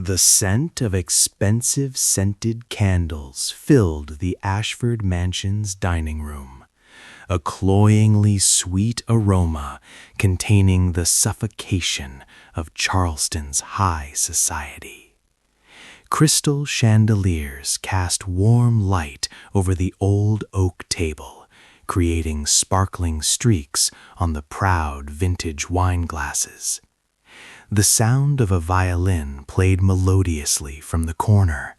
The scent of expensive scented candles filled the Ashford Mansion's dining room, a cloyingly sweet aroma containing the suffocation of Charleston's high society. Crystal chandeliers cast warm light over the old oak table, creating sparkling streaks on the proud vintage wine glasses. The sound of a violin played melodiously from the corner,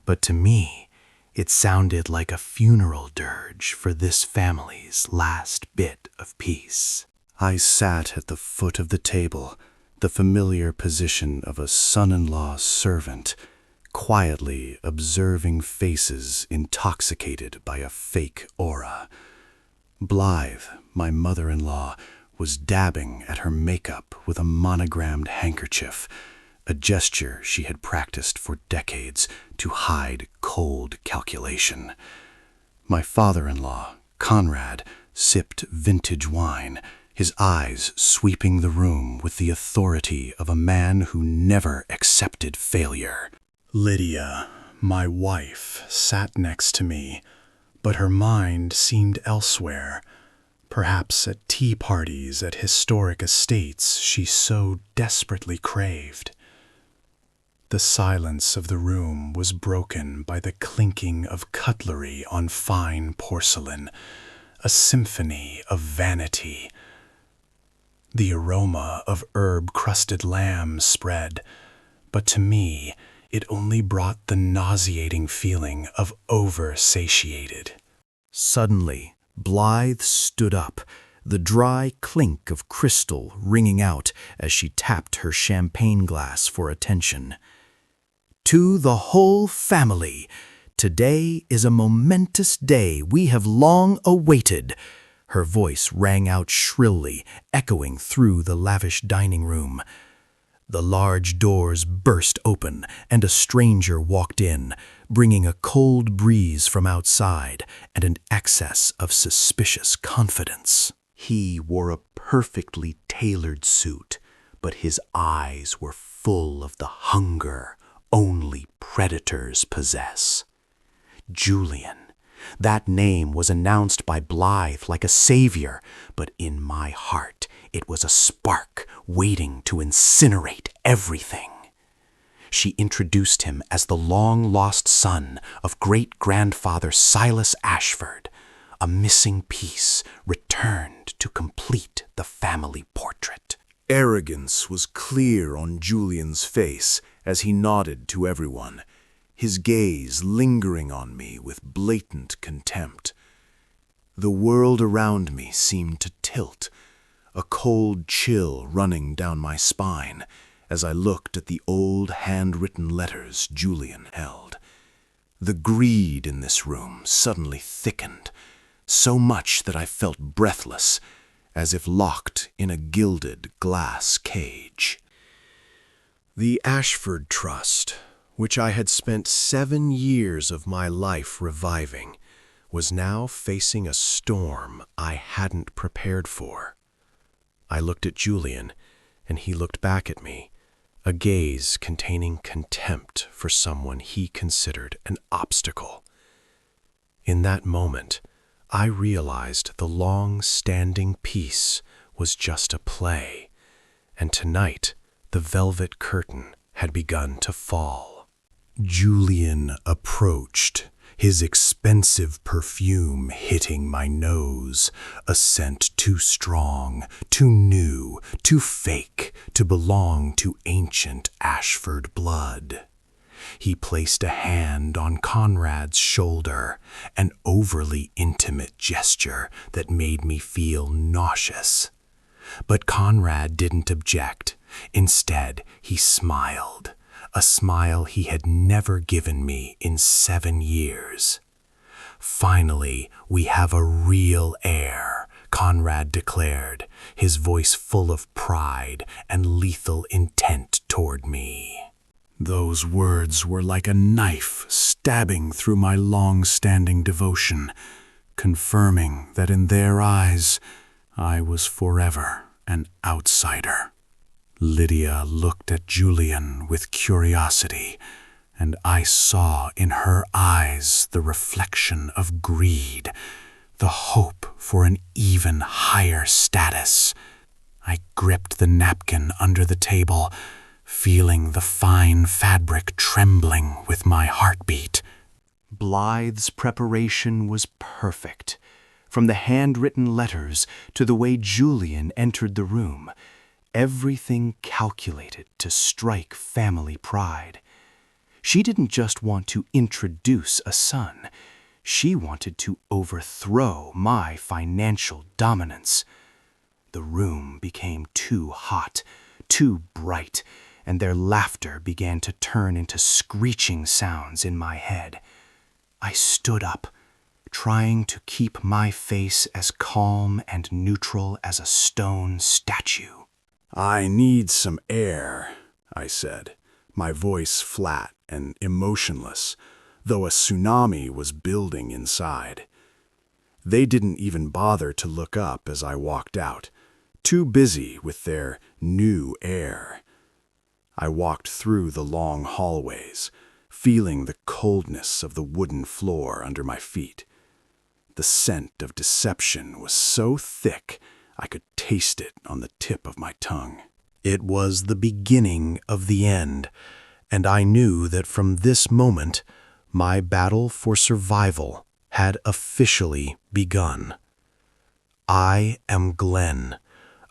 but to me, it sounded like a funeral dirge for this family's last bit of peace. I sat at the foot of the table, the familiar position of a son-in-law's servant, quietly observing faces intoxicated by a fake aura. Blythe, my mother-in-law, was dabbing at her makeup with a monogrammed handkerchief, a gesture she had practiced for decades to hide cold calculation. My father-in-law, Conrad, sipped vintage wine, his eyes sweeping the room with the authority of a man who never accepted failure. Lydia, my wife, sat next to me, but her mind seemed elsewhere. Perhaps at tea parties at historic estates she so desperately craved. The silence of the room was broken by the clinking of cutlery on fine porcelain, a symphony of vanity. The aroma of herb-crusted lamb spread, but to me it only brought the nauseating feeling of over-satiated. Suddenly, Blythe stood up, the dry clink of crystal ringing out as she tapped her champagne glass for attention. To the whole family, today is a momentous day we have long awaited. Her voice rang out shrilly, echoing through the lavish dining room. The large doors burst open, and a stranger walked in, bringing a cold breeze from outside and an excess of suspicious confidence. He wore a perfectly tailored suit, but his eyes were full of the hunger only predators possess. Julian. That name was announced by Blythe like a savior, but in my heart it was a spark waiting to incinerate everything. She introduced him as the long-lost son of great-grandfather Silas Ashford, a missing piece returned to complete the family portrait. Arrogance was clear on Julian's face as he nodded to everyone, his gaze lingering on me with blatant contempt. The world around me seemed to tilt, a cold chill running down my spine as I looked at the old handwritten letters Julian held. The greed in this room suddenly thickened, so much that I felt breathless, as if locked in a gilded glass cage. The Ashford Trust, which I had spent 7 years of my life reviving, was now facing a storm I hadn't prepared for. I looked at Julian, and he looked back at me, a gaze containing contempt for someone he considered an obstacle. In that moment, I realized the long-standing peace was just a play, and tonight the velvet curtain had begun to fall. Julian approached, his expensive perfume hitting my nose, a scent too strong, too new, too fake to belong to ancient Ashford blood. He placed a hand on Conrad's shoulder, an overly intimate gesture that made me feel nauseous. But Conrad didn't object. Instead, he smiled, a smile he had never given me in 7 years. "Finally, we have a real heir," Conrad declared, his voice full of pride and lethal intent toward me. Those words were like a knife stabbing through my long-standing devotion, confirming that in their eyes I was forever an outsider. Lydia looked at Julian with curiosity, and I saw in her eyes the reflection of greed, the hope for an even higher status. I gripped the napkin under the table, feeling the fine fabric trembling with my heartbeat. Blythe's preparation was perfect, from the handwritten letters to the way Julian entered the room. Everything calculated to strike family pride. She didn't just want to introduce a son. She wanted to overthrow my financial dominance. The room became too hot, too bright, and their laughter began to turn into screeching sounds in my head. I stood up, trying to keep my face as calm and neutral as a stone statue. "I need some air," I said, my voice flat and emotionless, though a tsunami was building inside. They didn't even bother to look up as I walked out, too busy with their new air. I walked through the long hallways, feeling the coldness of the wooden floor under my feet. The scent of deception was so thick I could taste it on the tip of my tongue. It was the beginning of the end, and I knew that from this moment, my battle for survival had officially begun. I am Glenn,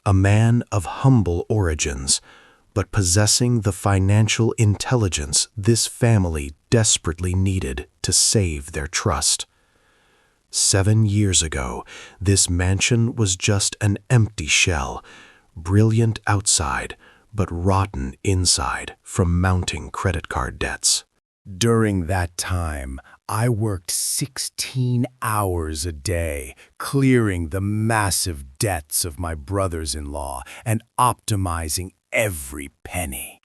a man of humble origins, but possessing the financial intelligence this family desperately needed to save their trust. 7 years ago, this mansion was just an empty shell, brilliant outside, but rotten inside from mounting credit card debts. During that time, I worked 16 hours a day, clearing the massive debts of my brothers-in-law and optimizing every penny.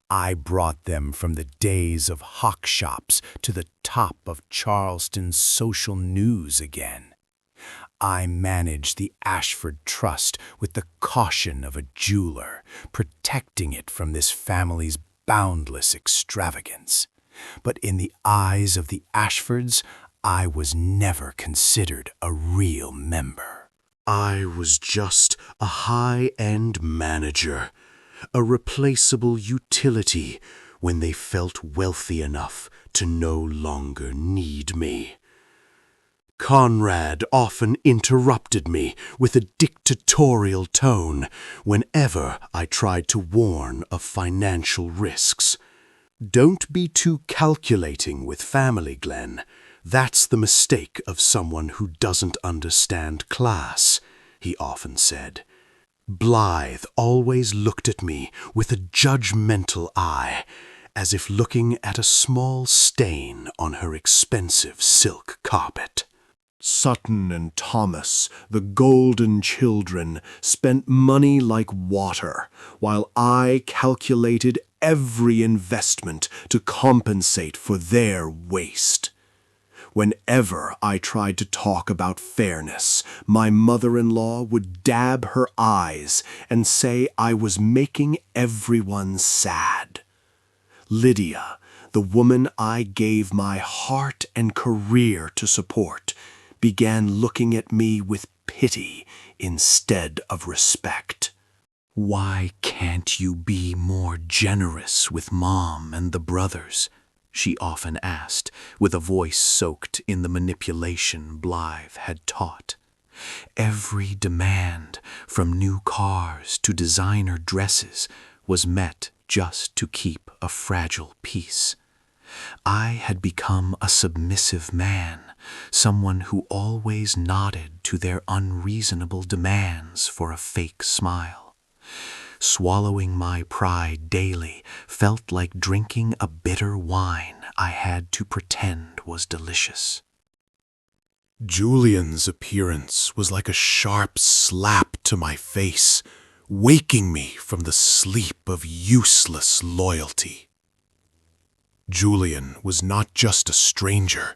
I brought them from the days of hawk shops to the top of Charleston's social news again. I managed the Ashford Trust with the caution of a jeweler, protecting it from this family's boundless extravagance. But in the eyes of the Ashfords, I was never considered a real member. I was just a high-end manager, a replaceable utility when they felt wealthy enough to no longer need me. Conrad often interrupted me with a dictatorial tone whenever I tried to warn of financial risks. "Don't be too calculating with family, Glenn. That's the mistake of someone who doesn't understand class," he often said. Blythe always looked at me with a judgmental eye, as if looking at a small stain on her expensive silk carpet. Sutton and Thomas, the golden children, spent money like water, while I calculated every investment to compensate for their waste. Whenever I tried to talk about fairness, my mother-in-law would dab her eyes and say I was making everyone sad. Lydia, the woman I gave my heart and career to support, began looking at me with pity instead of respect. "Why can't you be more generous with Mom and the brothers?" she often asked, with a voice soaked in the manipulation Blythe had taught. Every demand, from new cars to designer dresses, was met just to keep a fragile peace. I had become a submissive man, someone who always nodded to their unreasonable demands for a fake smile. Swallowing my pride daily felt like drinking a bitter wine I had to pretend was delicious. Julian's appearance was like a sharp slap to my face, waking me from the sleep of useless loyalty. Julian was not just a stranger.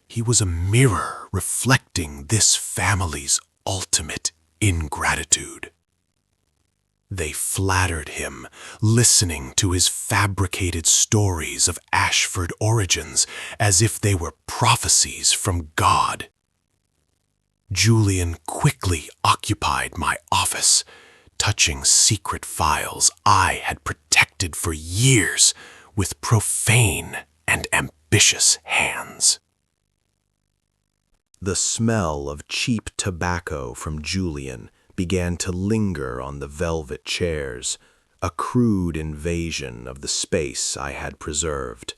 He was a mirror reflecting this family's ultimate ingratitude. They flattered him, listening to his fabricated stories of Ashford origins as if they were prophecies from God. Julian quickly occupied my office, touching secret files I had protected for years with profane and ambitious hands. The smell of cheap tobacco from Julian began to linger on the velvet chairs, a crude invasion of the space I had preserved.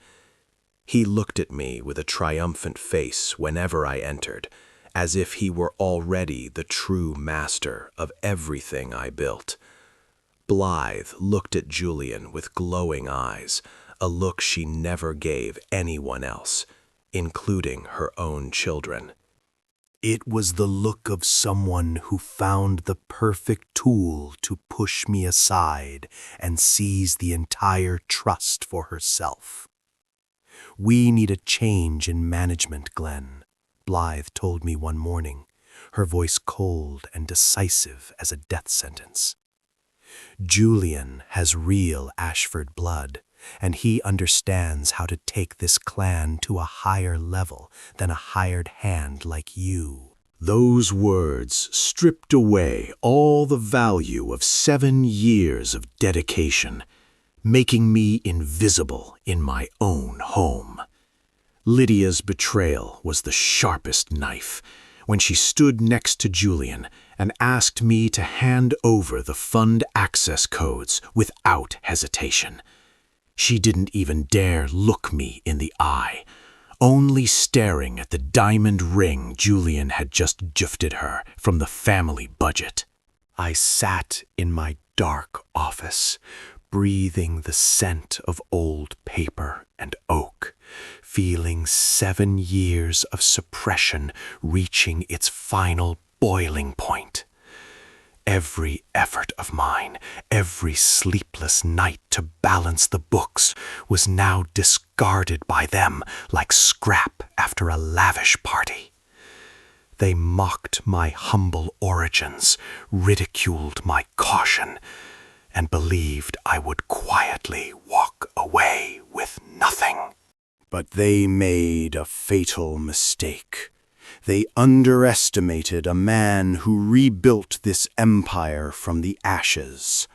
He looked at me with a triumphant face whenever I entered, as if he were already the true master of everything I built. Blythe looked at Julian with glowing eyes, a look she never gave anyone else, including her own children. It was the look of someone who found the perfect tool to push me aside and seize the entire trust for herself. "We need a change in management, Glenn," Blythe told me one morning, her voice cold and decisive as a death sentence. "Julian has real Ashford blood, and he understands how to take this clan to a higher level than a hired hand like you." Those words stripped away all the value of 7 years of dedication, making me invisible in my own home. Lydia's betrayal was the sharpest knife when she stood next to Julian and asked me to hand over the fund access codes without hesitation. She didn't even dare look me in the eye, only staring at the diamond ring Julian had just gifted her from the family budget. I sat in my dark office, breathing the scent of old paper and oak, feeling 7 years of suppression reaching its final boiling point. Every effort of mine, every sleepless night to balance the books was now discarded by them like scrap after a lavish party. They mocked my humble origins, ridiculed my caution, and believed I would quietly walk away with nothing. But they made a fatal mistake. They underestimated a man who rebuilt this empire from the ashes.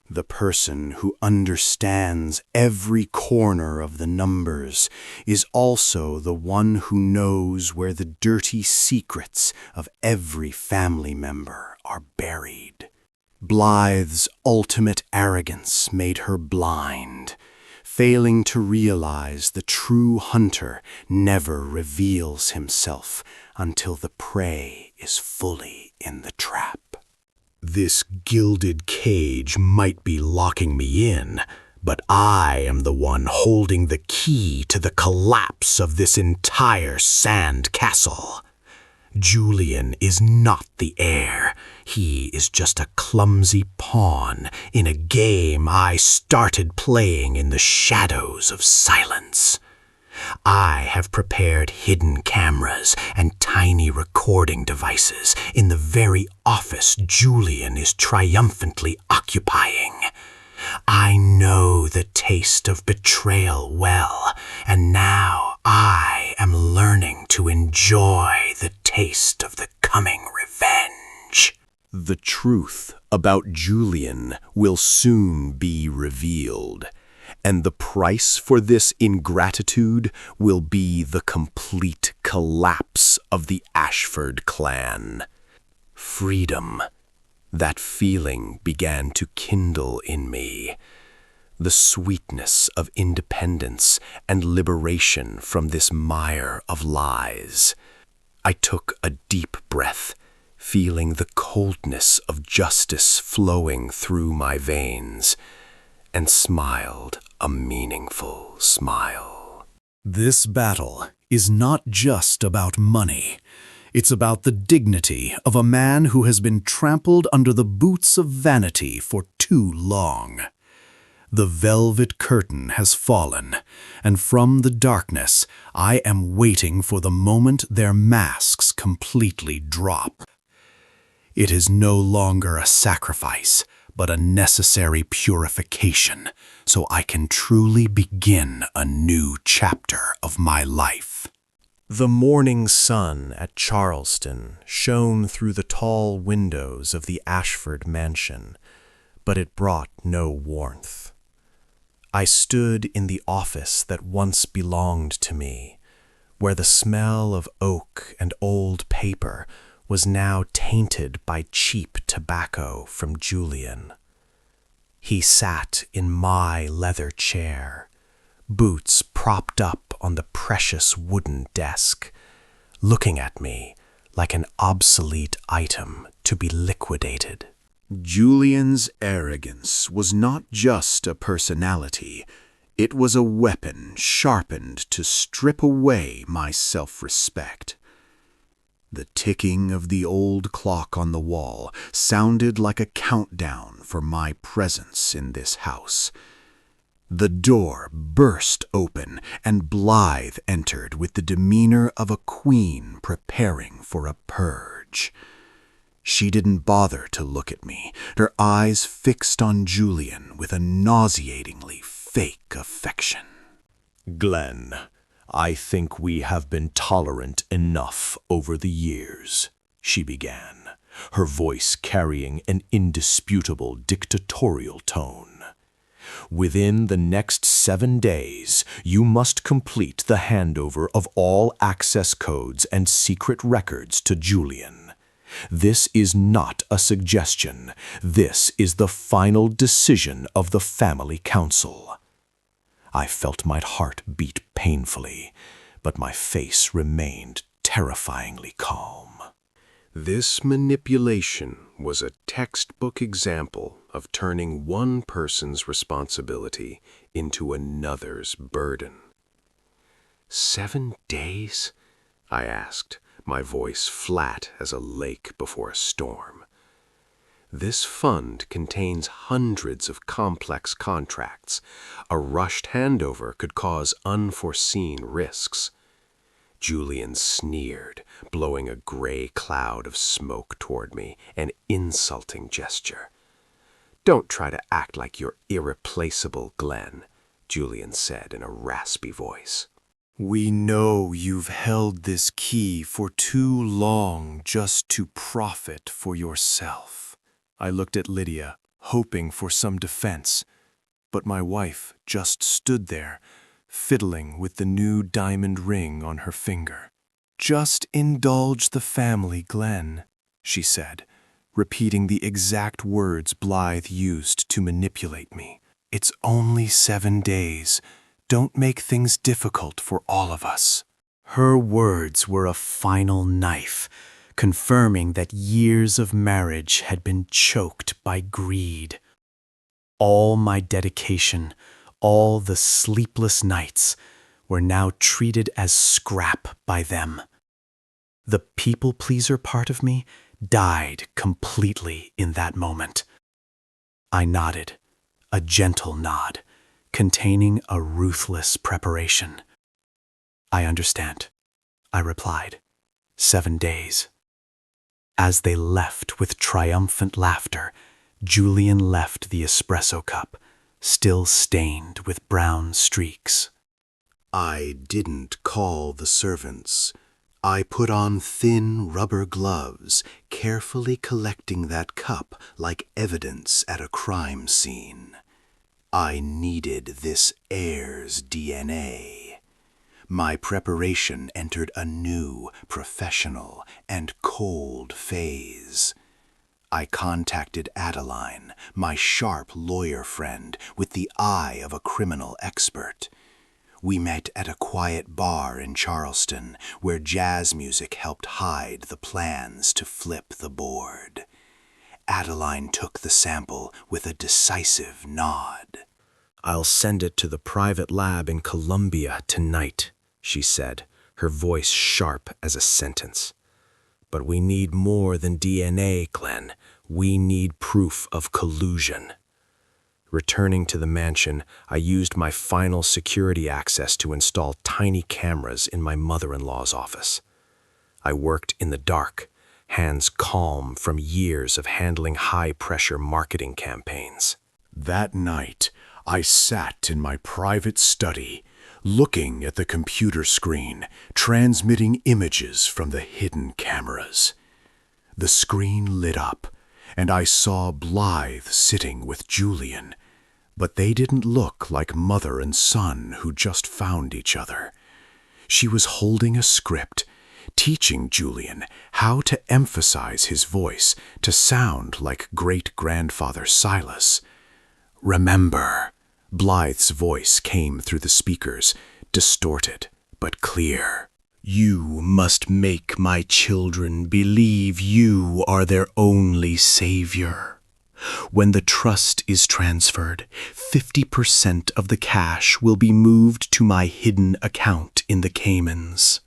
The person who understands every corner of the numbers is also the one who knows where the dirty secrets of every family member are buried. Blythe's ultimate arrogance made her blind, failing to realize the true hunter never reveals himself until the prey is fully in the trap. This gilded cage might be locking me in, but I am the one holding the key to the collapse of this entire sand castle. Julian is not the heir. He is just a clumsy pawn in a game I started playing in the shadows of silence. I have prepared hidden cameras and tiny recording devices in the very office Julian is triumphantly occupying. I know the taste of betrayal well, and now I am learning to enjoy the taste of the coming revenge. The truth about Julian will soon be revealed, and the price for this ingratitude will be the complete collapse of the Ashford clan. Freedom. That feeling began to kindle in me. The sweetness of independence and liberation from this mire of lies. I took a deep breath, feeling the coldness of justice flowing through my veins, and smiled a meaningful smile. This battle is not just about money. It's about the dignity of a man who has been trampled under the boots of vanity for too long. The velvet curtain has fallen, and from the darkness I am waiting for the moment their masks completely drop. It is no longer a sacrifice, but a necessary purification so I can truly begin a new chapter of my life. The morning sun at Charleston shone through the tall windows of the Ashford mansion, but it brought no warmth. I stood in the office that once belonged to me, where the smell of oak and old paper was now tainted by cheap tobacco from Julian. He sat in my leather chair, boots propped up on the precious wooden desk, looking at me like an obsolete item to be liquidated. Julian's arrogance was not just a personality, it was a weapon sharpened to strip away my self-respect. The ticking of the old clock on the wall sounded like a countdown for my presence in this house. The door burst open, and Blythe entered with the demeanor of a queen preparing for a purge. She didn't bother to look at me, her eyes fixed on Julian with a nauseatingly fake affection. Glenn, I think we have been tolerant enough over the years, she began, her voice carrying an indisputable dictatorial tone. Within the next 7 days, you must complete the handover of all access codes and secret records to Julian. This is not a suggestion. This is the final decision of the family council. I felt my heart beat painfully, but my face remained terrifyingly calm. This manipulation was a textbook example of turning one person's responsibility into another's burden. 7 days? I asked, my voice flat as a lake before a storm. This fund contains hundreds of complex contracts. A rushed handover could cause unforeseen risks. Julian sneered, blowing a gray cloud of smoke toward me, an insulting gesture. "Don't try to act like you're irreplaceable, Glenn," Julian said in a raspy voice. We know you've held this key for too long just to profit for yourself. I looked at Lydia, hoping for some defense, but my wife just stood there, fiddling with the new diamond ring on her finger. Just indulge the family, Glenn, she said, repeating the exact words Blythe used to manipulate me. It's only 7 days. Don't make things difficult for all of us. Her words were a final knife, confirming that years of marriage had been choked by greed. All my dedication, all the sleepless nights, were now treated as scrap by them. The people-pleaser part of me died completely in that moment. I nodded, a gentle nod, containing a ruthless preparation. I understand, I replied. 7 days. As they left with triumphant laughter, Julian left the espresso cup, still stained with brown streaks. I didn't call the servants. I put on thin rubber gloves, carefully collecting that cup like evidence at a crime scene. I needed this heir's DNA. My preparation entered a new, professional, and cold phase. I contacted Adeline, my sharp lawyer friend with the eye of a criminal expert. We met at a quiet bar in Charleston, where jazz music helped hide the plans to flip the board. Adeline took the sample with a decisive nod. I'll send it to the private lab in Columbia tonight, she said, her voice sharp as a sentence. But we need more than DNA, Glenn. We need proof of collusion. Returning to the mansion, I used my final security access to install tiny cameras in my mother-in-law's office. I worked in the dark, hands calm from years of handling high-pressure marketing campaigns. That night, I sat in my private study, looking at the computer screen, transmitting images from the hidden cameras. The screen lit up, and I saw Blythe sitting with Julian, but they didn't look like mother and son who just found each other. She was holding a script, teaching Julian how to emphasize his voice to sound like great-grandfather Silas. "Remember," Blythe's voice came through the speakers, distorted but clear. "You must make my children believe you are their only savior. When the trust is transferred, 50% of the cash will be moved to my hidden account in the Caymans."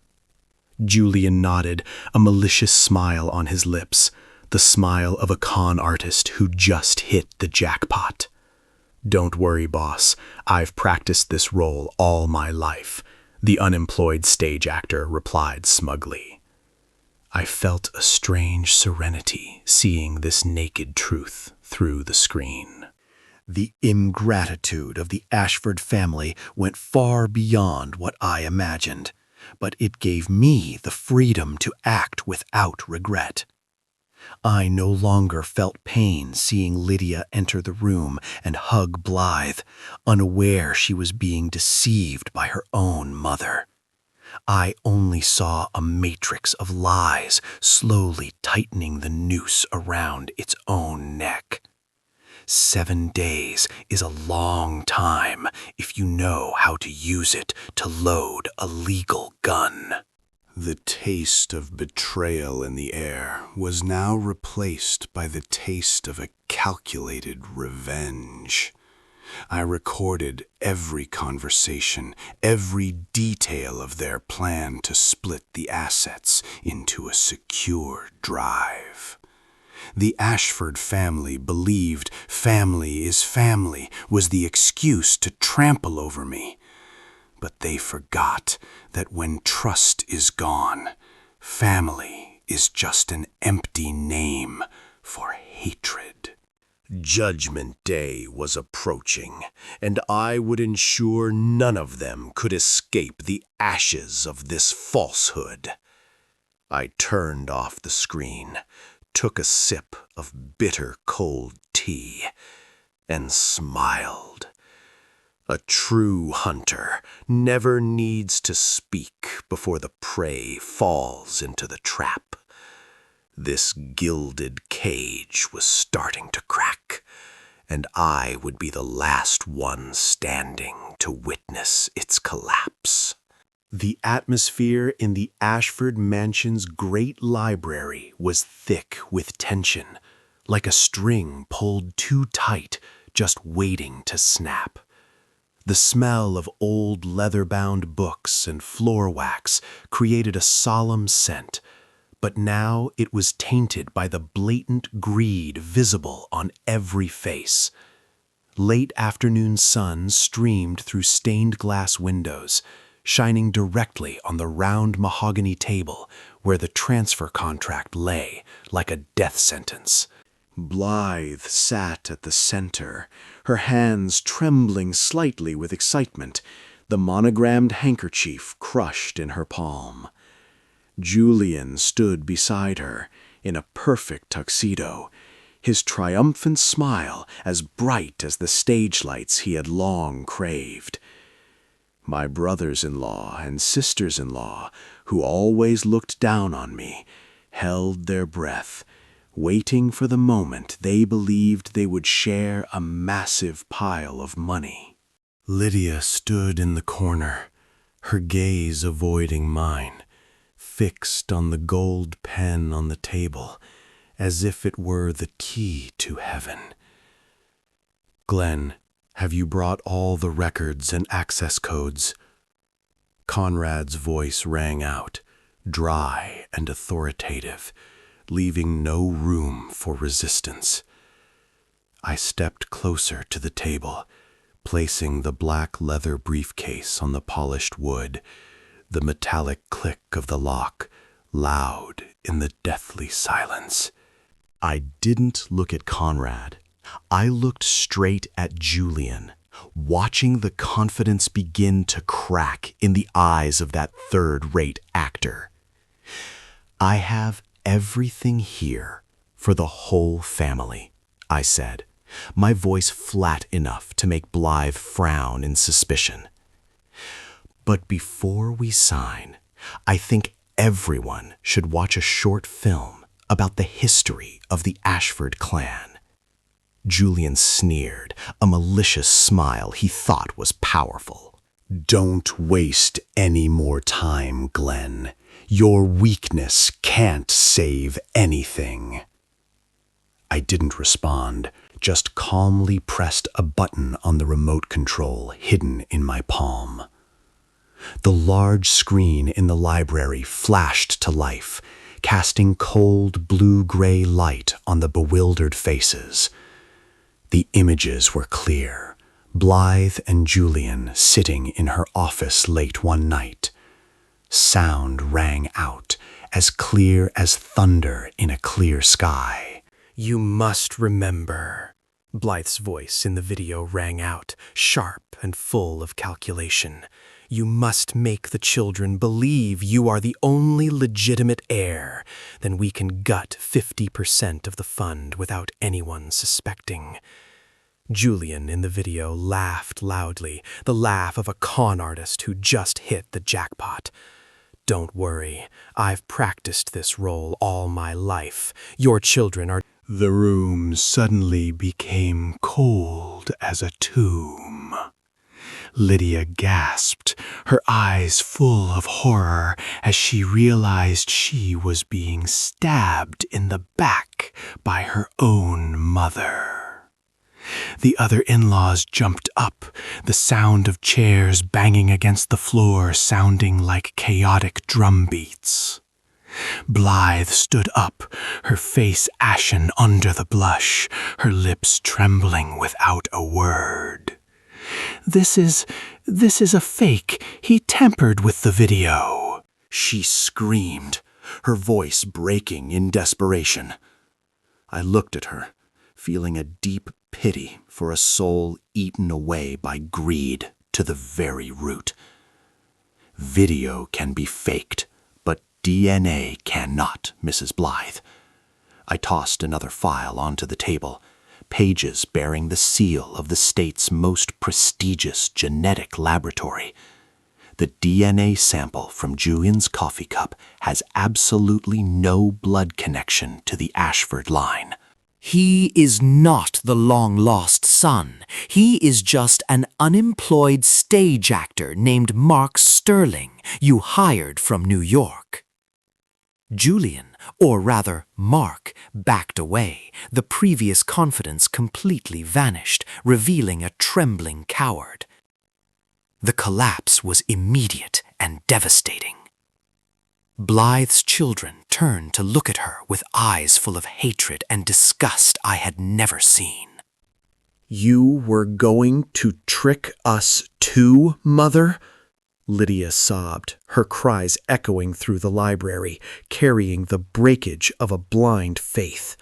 Julian nodded, a malicious smile on his lips, the smile of a con artist who just hit the jackpot. "Don't worry, boss. I've practiced this role all my life," the unemployed stage actor replied smugly. I felt a strange serenity seeing this naked truth through the screen. The ingratitude of the Ashford family went far beyond what I imagined, but it gave me the freedom to act without regret. I no longer felt pain seeing Lydia enter the room and hug Blythe, unaware she was being deceived by her own mother. I only saw a matrix of lies slowly tightening the noose around its own neck. 7 days is a long time if you know how to use it to load a legal gun. The taste of betrayal in the air was now replaced by the taste of a calculated revenge. I recorded every conversation, every detail of their plan to split the assets into a secure drive. The Ashford family believed family is family was the excuse to trample over me. But they forgot that when trust is gone, family is just an empty name for hatred. Judgment Day was approaching, and I would ensure none of them could escape the ashes of this falsehood. I turned off the screen, took a sip of bitter cold tea, and smiled. A true hunter never needs to speak before the prey falls into the trap. This gilded cage was starting to crack, and I would be the last one standing to witness its collapse. The atmosphere in the Ashford Mansion's great library was thick with tension, like a string pulled too tight, just waiting to snap. The smell of old leather-bound books and floor wax created a solemn scent, but now it was tainted by the blatant greed visible on every face. Late afternoon sun streamed through stained glass windows, shining directly on the round mahogany table where the transfer contract lay like a death sentence. Blythe sat at the center, her hands trembling slightly with excitement, the monogrammed handkerchief crushed in her palm. Julian stood beside her, in a perfect tuxedo, his triumphant smile as bright as the stage lights he had long craved. My brothers-in-law and sisters-in-law, who always looked down on me, held their breath, waiting for the moment they believed they would share a massive pile of money. Lydia stood in the corner, her gaze avoiding mine, fixed on the gold pen on the table, as if it were the key to heaven. "Glenn, have you brought all the records and access codes?" Conrad's voice rang out, dry and authoritative, leaving no room for resistance. I stepped closer to the table, placing the black leather briefcase on the polished wood, the metallic click of the lock loud in the deathly silence. I didn't look at Conrad. I looked straight at Julian, watching the confidence begin to crack in the eyes of that third-rate actor. "I have everything here for the whole family," I said, my voice flat enough to make Blythe frown in suspicion. "But before we sign, I think everyone should watch a short film about the history of the Ashford clan." Julian sneered, a malicious smile he thought was powerful. "Don't waste any more time, Glenn. Your weakness can't save anything." I didn't respond, just calmly pressed a button on the remote control hidden in my palm. The large screen in the library flashed to life, casting cold blue-gray light on the bewildered faces. The images were clear, Blythe and Julian sitting in her office late one night. Sound rang out, as clear as thunder in a clear sky. "You must remember," Blythe's voice in the video rang out, sharp and full of calculation. "You must make the children believe you are the only legitimate heir. Then we can gut 50% of the fund without anyone suspecting." Julian in the video laughed loudly, the laugh of a con artist who just hit the jackpot. "Don't worry, I've practiced this role all my life. Your children are—" The room suddenly became cold as a tomb. Lydia gasped, her eyes full of horror as she realized she was being stabbed in the back by her own mother. The other in-laws jumped up, the sound of chairs banging against the floor sounding like chaotic drum beats. Blythe stood up, her face ashen under the blush, her lips trembling without a word. This is a fake. He tampered with the video," she screamed, her voice breaking in desperation. I looked at her, feeling a deep pity for a soul eaten away by greed to the very root. Video can be faked, but DNA cannot, Mrs. Blythe. I tossed another file onto the table, pages bearing the seal of the state's most prestigious genetic laboratory. The DNA sample from Julian's coffee cup has absolutely no blood connection to the Ashford line. He is not the long-lost son. He is just an unemployed stage actor named Mark Sterling you hired from New York. Julian, or rather Mark, backed away. The previous confidence completely vanished, revealing a trembling coward. The collapse was immediate and devastating. Blythe's children turned to look at her with eyes full of hatred and disgust I had never seen. "You were going to trick us too, Mother?" Lydia sobbed, her cries echoing through the library, carrying the breakage of a blind faith.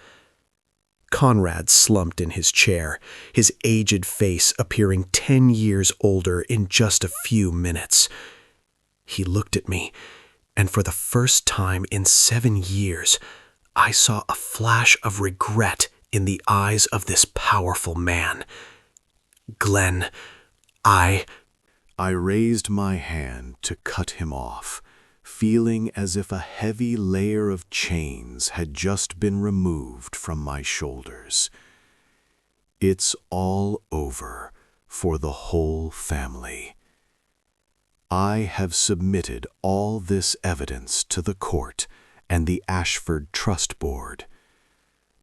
Conrad slumped in his chair, his aged face appearing 10 years older in just a few minutes. He looked at me, and for the first time in 7 years, I saw a flash of regret in the eyes of this powerful man. "Glenn, I raised my hand to cut him off, feeling as if a heavy layer of chains had just been removed from my shoulders. It's all over for the whole family. I have submitted all this evidence to the court and the Ashford Trust Board.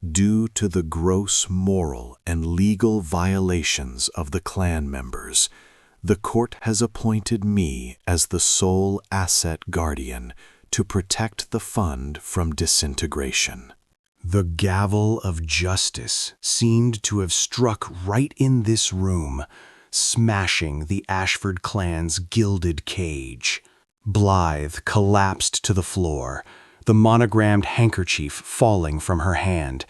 Due to the gross moral and legal violations of the clan members, the court has appointed me as the sole asset guardian to protect the fund from disintegration." The gavel of justice seemed to have struck right in this room, smashing the Ashford clan's gilded cage. Blythe collapsed to the floor, the monogrammed handkerchief falling from her hand,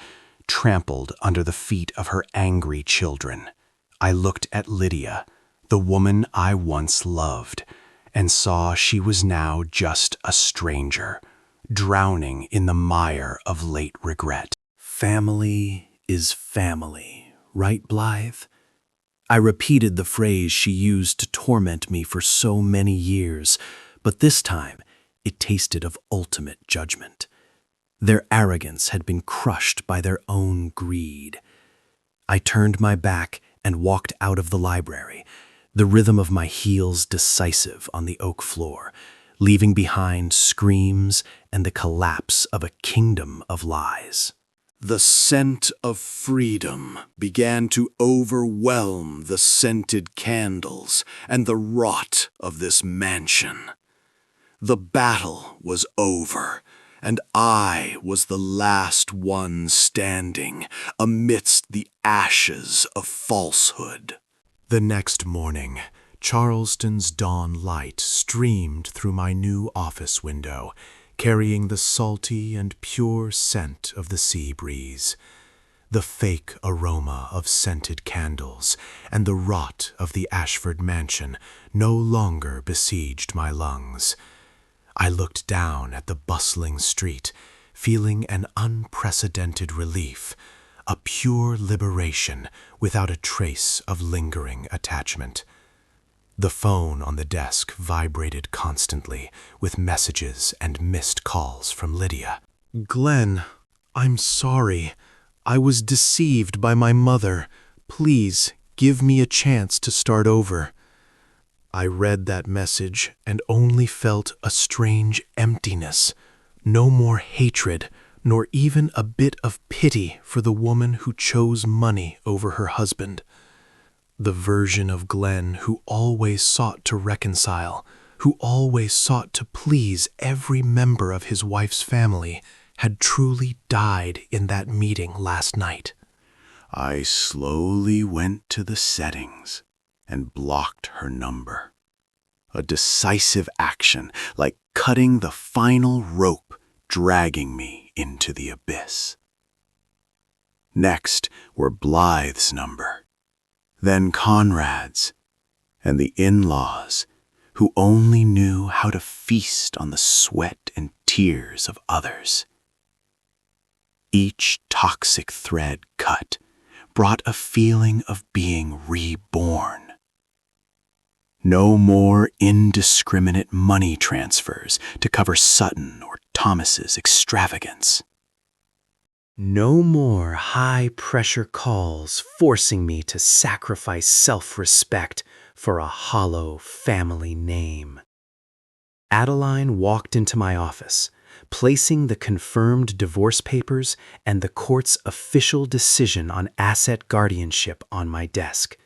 trampled under the feet of her angry children. I looked at Lydia, the woman I once loved, and saw she was now just a stranger, drowning in the mire of late regret. Family is family, right, Blythe? I repeated the phrase she used to torment me for so many years, but this time it tasted of ultimate judgment. Their arrogance had been crushed by their own greed. I turned my back and walked out of the library, the rhythm of my heels decisive on the oak floor, leaving behind screams and the collapse of a kingdom of lies. The scent of freedom began to overwhelm the scented candles and the rot of this mansion. The battle was over, and I was the last one standing amidst the ashes of falsehood. The next morning, Charleston's dawn light streamed through my new office window, carrying the salty and pure scent of the sea breeze. The fake aroma of scented candles and the rot of the Ashford mansion no longer besieged my lungs. I looked down at the bustling street, feeling an unprecedented relief, a pure liberation without a trace of lingering attachment. The phone on the desk vibrated constantly with messages and missed calls from Lydia. "Glenn, I'm sorry. I was deceived by my mother. Please give me a chance to start over." I read that message and only felt a strange emptiness. No more hatred, nor even a bit of pity for the woman who chose money over her husband. The version of Glenn who always sought to reconcile, who always sought to please every member of his wife's family, had truly died in that meeting last night. I slowly went to the settings and blocked her number. A decisive action, like cutting the final rope, dragging me into the abyss. Next were Blythe's number, then Conrad's, and the in-laws, who only knew how to feast on the sweat and tears of others. Each toxic thread cut brought a feeling of being reborn. No more indiscriminate money transfers to cover Sutton or Thomas's extravagance. No more high-pressure calls forcing me to sacrifice self-respect for a hollow family name. Adeline walked into my office, placing the confirmed divorce papers and the court's official decision on asset guardianship on my desk.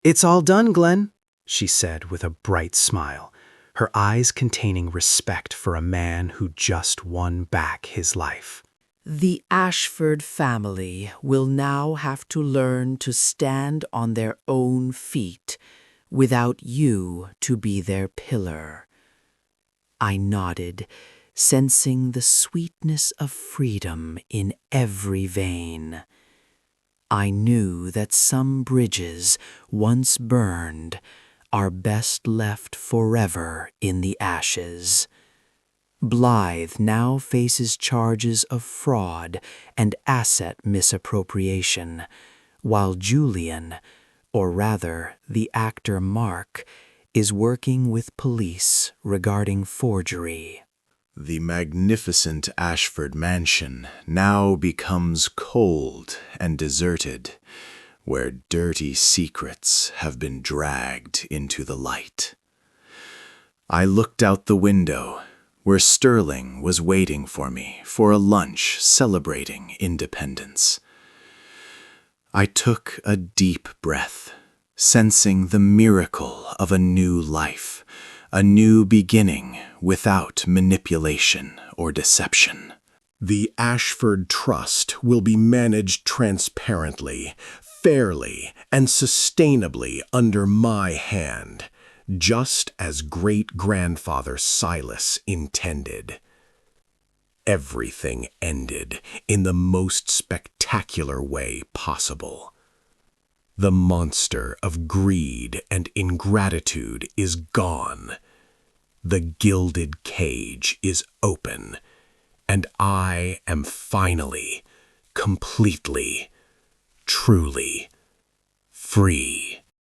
"It's all done, Glenn," she said with a bright smile, her eyes containing respect for a man who just won back his life. The Ashford family will now have to learn to stand on their own feet without you to be their pillar. I nodded, sensing the sweetness of freedom in every vein. I knew that some bridges, once burned, are best left forever in the ashes. Blythe now faces charges of fraud and asset misappropriation, while Julian, or rather the actor Mark, is working with police regarding forgery. The magnificent Ashford mansion now becomes cold and deserted, where dirty secrets have been dragged into the light. I looked out the window, where Sterling was waiting for me for a lunch celebrating independence. I took a deep breath, sensing the miracle of a new life, a new beginning without manipulation or deception. The Ashford Trust will be managed transparently, fairly, and sustainably under my hand, just as great-grandfather Silas intended. everything ended in the most spectacular way possible. The monster of greed and ingratitude is gone. The gilded cage is open, and I am finally, completely, truly free.